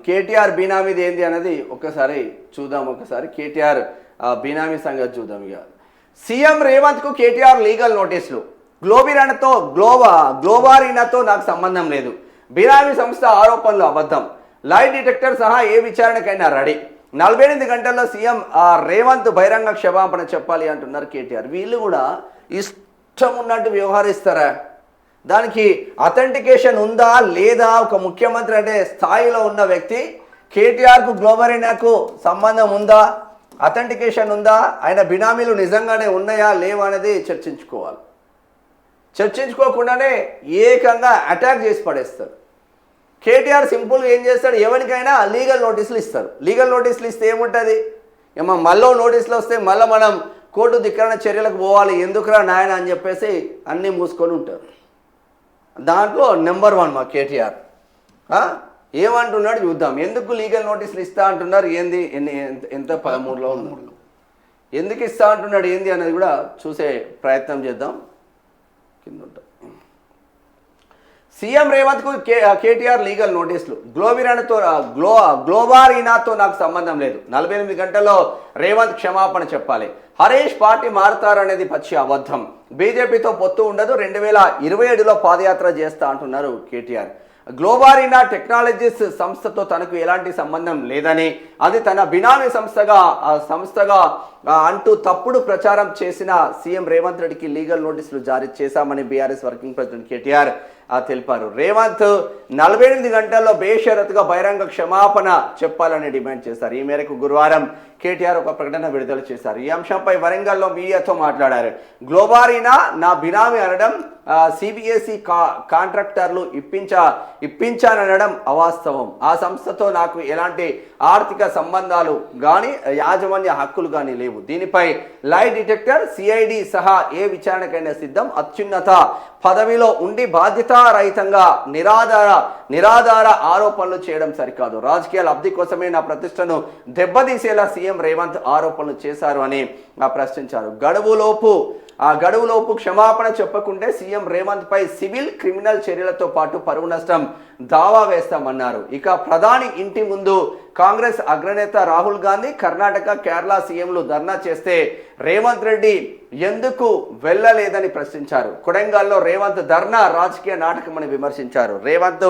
కేటీఆర్ బీనామీది ఏంది అనేది ఒక్కసారి చూద్దాం. ఒకసారి కేటీఆర్ బీనామీ సంగతి చూద్దాం. ఇక సీఎం రేవంత్ కు కేటీఆర్ లీగల్ నోటీసులు. గ్లోబారీనాతో నాకు సంబంధం లేదు, బీనామీ సంస్థ ఆరోపణలు అబద్ధం, లైట్ డిటెక్టర్ సహా ఏ విచారణకైనా రెడీ, 48 గంటల్లో సీఎం రేవంత్ బహిరంగ క్షమాపణ చెప్పాలి అంటున్నారు కేటీఆర్. వీళ్ళు కూడా ఇష్టం ఉన్నట్టు వ్యవహరిస్తారా? దానికి అథెంటికేషన్ ఉందా లేదా? ఒక ముఖ్యమంత్రి అంటే స్థాయిలో ఉన్న వ్యక్తి కేటీఆర్కు గ్లోబరీనాకు సంబంధం ఉందా, అథెంటికేషన్ ఉందా, ఆయన బినామీలు నిజంగానే ఉన్నాయా లేవా అనేది చర్చించుకోవాలి. చర్చించుకోకుండానే ఏకంగా అటాక్ చేసి పడేస్తారు. కేటీఆర్ సింపుల్గా ఏం చేస్తాడు, ఎవరికైనా లీగల్ నోటీసులు ఇస్తారు. లీగల్ నోటీసులు ఇస్తే ఏముంటుంది, ఏమో మళ్ళీ నోటీసులు వస్తే మళ్ళీ మనం కోర్టు ధిక్కరణ చర్యలకు పోవాలి, ఎందుకురా నాయన అని చెప్పేసి అన్నీ మూసుకొని ఉంటారు. దాంట్లో నెంబర్ 1 మా కేటీఆర్. ఏమంటున్నాడు చూద్దాం. ఎందుకు లీగల్ నోటీసులు ఇస్తా అంటున్నారు, ఏంది, ఎంత 13లో ఎందుకు ఇస్తా అంటున్నాడు ఏంది అనేది కూడా చూసే ప్రయత్నం చేద్దాం. కింద ఉంటాం. సీఎం రేవంత్కు కేటీఆర్ లీగల్ నోటీసులు. గ్లోబారీనాతో నాకు సంబంధం లేదు, 48 గంటల్లో రేవంత్ క్షమాపణ చెప్పాలి, హరీష్ పార్టీ మారుతారనేది పచ్చి అబద్ధం, బీజేపీతో పొత్తు ఉండదు, 2027లో పాదయాత్ర చేస్తా అంటున్నారు కేటీఆర్. గ్లోబారీనా టెక్నాలజీస్ సంస్థతో తనకు ఎలాంటి సంబంధం లేదని, అది తన బినామీ సంస్థగా అంటూ తప్పుడు ప్రచారం చేసిన సీఎం రేవంత్ రెడ్డికి లీగల్ నోటీసులు జారీ చేశామని బీఆర్ఎస్ వర్కింగ్ ప్రెసిడెంట్ కేటీఆర్ తెలిపారు. రేవంత్ 48 గంటల్లో బేషరతుగా బహిరంగ క్షమాపణ చెప్పాలని డిమాండ్ చేశారు. ఈ మేరకు గురువారం కేటీఆర్ ఒక ప్రకటన విడుదల చేశారు. ఈ అంశంపై వరంగల్లో మీడియాతో మాట్లాడారు. గ్లోబారీనా నా బినామీ అనడం, సిబిఎస్ఈ కాంట్రాక్టర్లు ఇప్పించాననడం అవాస్తవం. ఆ సంస్థతో నాకు ఎలాంటి ఆర్థిక సంబంధాలు కానీ యాజమాన్య హక్కులు కానీ లేవు. దీనిపై లైట్ డిటెక్టర్, సిఐడి సహా ఏ విచారణకైనా సిద్ధం. అత్యున్నత పదవిలో ఉండి బాధ్యతారహితంగా నిరాధార ఆరోపణలు చేయడం సరికాదు. రాజకీయ లబ్ధి కోసమే నా ప్రతిష్టను దెబ్బతీసేలా సీఎం రేవంత్ ఆరోపణలు చేశారు అని ప్రశ్నించారు. గడువులోపు క్షమాపణ చెప్పకుంటే సీఎం రేవంత్ పై సివిల్, క్రిమినల్ చర్యలతో పాటు పరువు నష్టం దావా వేస్తామన్నారు. ఇక ప్రధాని ఇంటి ముందు కాంగ్రెస్ అగ్రనేత రాహుల్ గాంధీ, కర్ణాటక, కేరళ సీఎంలు ధర్నా చేస్తే రేవంత్ రెడ్డి ఎందుకు వెళ్ళలేదని ప్రశ్నించారు. కొడంగల్లో రేవంత్ ధర్నా రాజకీయ నాటకమని విమర్శించారు. రేవంత్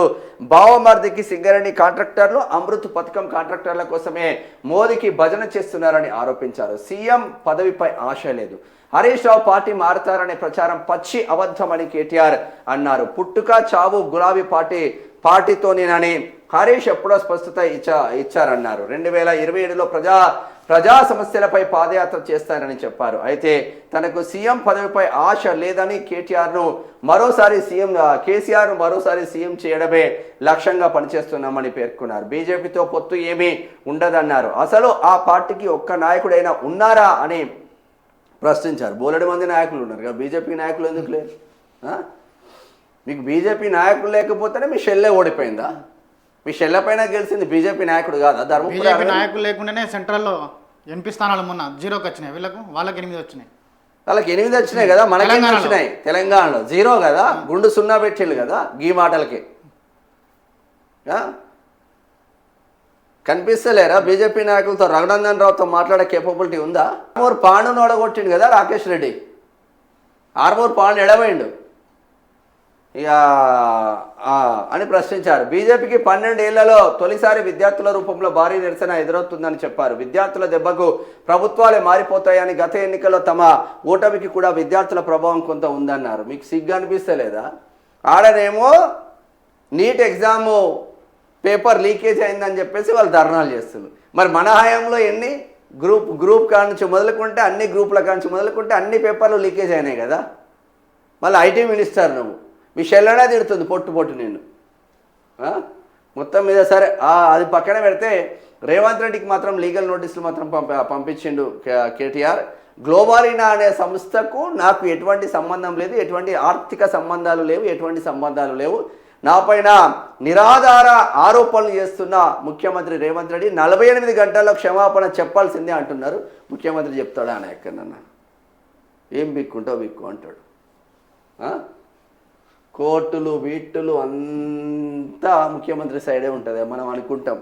బావమర్దికి సింగరేణి కాంట్రాక్టర్లు, అమృత్ పథకం కాంట్రాక్టర్ల కోసమే మోదీకి భజన చేస్తున్నారని ఆరోపించారు. సీఎం పదవిపై ఆశ లేదు, హరీష్ రావు పార్టీ మారుతారనే ప్రచారం పచ్చి అబద్ధమని కేటీఆర్ అన్నారు. పుట్టుక చావు గులాబీ పార్టీతోనేనని హరీష్ ఎప్పుడో స్పష్టత ఇచ్చారన్నారు. 2027లో ప్రజా సమస్యలపై పాదయాత్ర చేస్తారని చెప్పారు. అయితే తనకు సీఎం పదవిపై ఆశ లేదని, కేసీఆర్ను మరోసారి సీఎం చేయడమే లక్ష్యంగా పనిచేస్తున్నామని పేర్కొన్నారు. బీజేపీతో పొత్తు ఏమీ ఉండదన్నారు. అసలు ఆ పార్టీకి ఒక్క నాయకుడైనా ఉన్నారా అని ప్రశ్నించారు. బోలెడు మంది నాయకులు ఉన్నారు కదా, బీజేపీ నాయకులు ఎందుకు లేరు? మీకు బీజేపీ నాయకులు లేకపోతేనే మీ షెల్లే ఓడిపోయిందా? మీ షెల్ల పైన గెలిచింది బీజేపీ నాయకుడు కాదా? బీజేపీ నాయకులు లేకుండానే సెంట్రల్లో ఎంపీ స్థానాలు మొన్న 0కి వచ్చినాయి, వాళ్ళకి 8 వచ్చినాయి. వాళ్ళకి 8 వచ్చినాయి కదా, మనకి వచ్చినాయి. తెలంగాణలో 0 కదా, గుండు 0 పెట్టిళ్ళు కదా. గీ మాటలకి కనిపిస్తలేరా? బీజేపీ నాయకులతో రఘునందన్ రావుతో మాట్లాడే కేపబిలిటీ ఉందా? ఆర్మూర్ పాండును ఓడగొట్టిండు కదా రాకేష్ రెడ్డి. ఆర్మూర్ పాండు ఎడబోయిండు ఇక అని ప్రశ్నించారు. బీజేపీకి 12 ఏళ్లలో తొలిసారి విద్యార్థుల రూపంలో భారీ నిరసన ఎదురవుతుందని చెప్పారు. విద్యార్థుల దెబ్బకు ప్రభుత్వాలే మారిపోతాయని, గత ఎన్నికల్లో తమ ఓటమికి కూడా విద్యార్థుల ప్రభావం కొంత ఉందన్నారు. మీకు సిగ్గు అనిపిస్తలేదా? ఆడనేమో నీట్ ఎగ్జాము పేపర్ లీకేజ్ అయిందని చెప్పేసి వాళ్ళు ధర్నాలు చేస్తున్నారు. మరి మన హయాంలో ఎన్ని గ్రూప్ కానుంచి మొదలుకుంటే అన్ని గ్రూపుల కానుంచి మొదలుకుంటే అన్ని పేపర్లు లీకేజ్ అయినాయి కదా. మళ్ళీ ఐటీ మినిస్టర్ నువ్వు, మీ షెల్లడా తిడుతుంది పొట్టు నేను. మొత్తం మీద సరే అది పక్కన పెడితే రేవంత్ రెడ్డికి మాత్రం లీగల్ నోటీసులు మాత్రం పంపించిండు కేటీఆర్. గ్లోబారీనా అనే సంస్థకు నాకు ఎటువంటి సంబంధం లేదు, ఎటువంటి ఆర్థిక సంబంధాలు లేవు, ఎటువంటి సంబంధాలు లేవు. నాపైన నిరాధార ఆరోపణలు చేస్తున్న ముఖ్యమంత్రి రేవంత్ రెడ్డి 48 గంటల్లో క్షమాపణ చెప్పాల్సిందే అంటున్నారు. ముఖ్యమంత్రి చెప్తాడా అని ఎక్కడన్నా? ఏం బిక్కుంటావు బిక్కు అంటాడు. కోర్టులు వీట్టులు అంతా ముఖ్యమంత్రి సైడే ఉంటుంది మనం అనుకుంటాం.